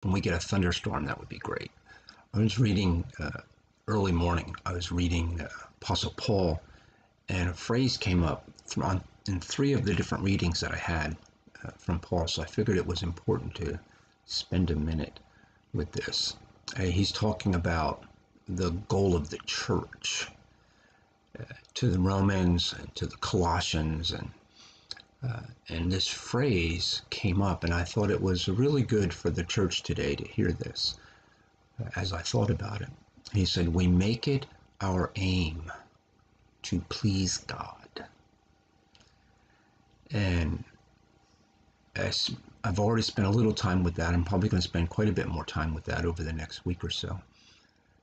when we get a thunderstorm, that would be great. I was reading early morning. I was reading Apostle Paul, and a phrase came up in 3 of the different readings that I had from Paul. So I figured it was important to spend a minute with this. He's talking about the goal of the church to the Romans and to the Colossians, and this phrase came up, and I thought it was really good for the church today to hear this. As I thought about it, he said, "We make it our aim to please God." And as I've already spent a little time with that, I'm probably going to spend quite a bit more time with that over the next week or so,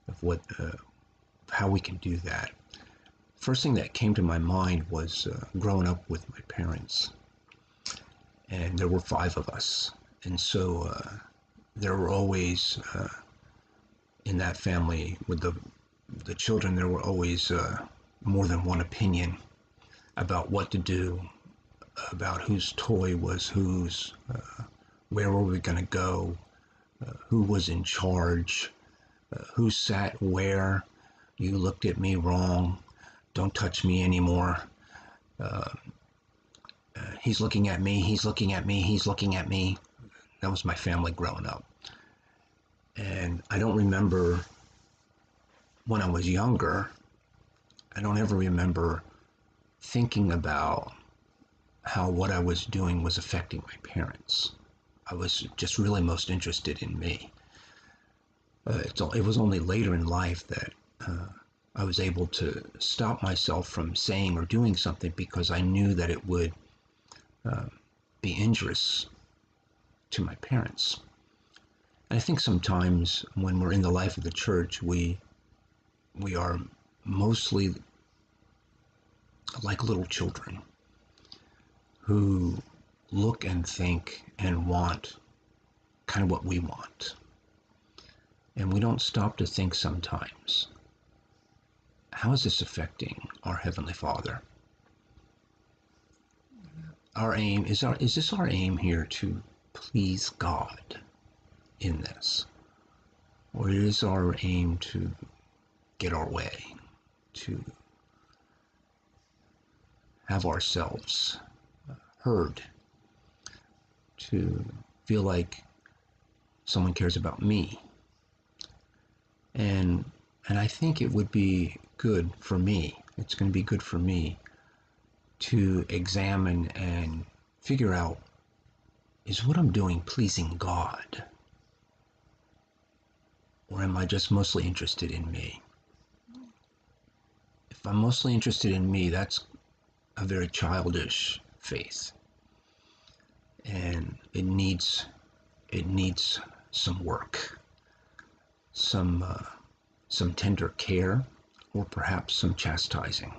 of how we can do that. First thing that came to my mind was growing up with my parents, and there were 5 of us, and so there were always in that family with the children, there were always more than one opinion about what to do, about whose toy was whose, where were we going to go, who was in charge, who sat where. You looked at me wrong. Don't touch me anymore. He's looking at me. He's looking at me. He's looking at me. That was my family growing up. And I don't remember when I was younger, I don't ever remember thinking about how what I was doing was affecting my parents. I was just really most interested in me. It was only later in life that I was able to stop myself from saying or doing something because I knew that it would be injurious to my parents. And I think sometimes when we're in the life of the church, we are mostly like little children who look and think and want kind of what we want. And we don't stop to think sometimes, how is this affecting our Heavenly Father? Our aim is this our aim here to please God in this? Or is our aim to get our way, to have ourselves heard, to feel like someone cares about me? And I think it would be good for me, it's going to be good for me to examine and figure out, is what I'm doing pleasing God? Or am I just mostly interested in me? If I'm mostly interested in me, that's a very childish faith. And it needs some work, some tender care, or perhaps some chastising.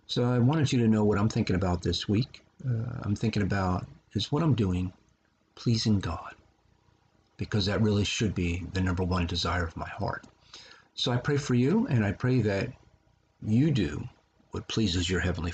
So I wanted you to know what I'm thinking about this week. I'm thinking about, is what I'm doing pleasing God? Because that really should be the number one desire of my heart. So I pray for you, and I pray that you do what pleases your Heavenly Father.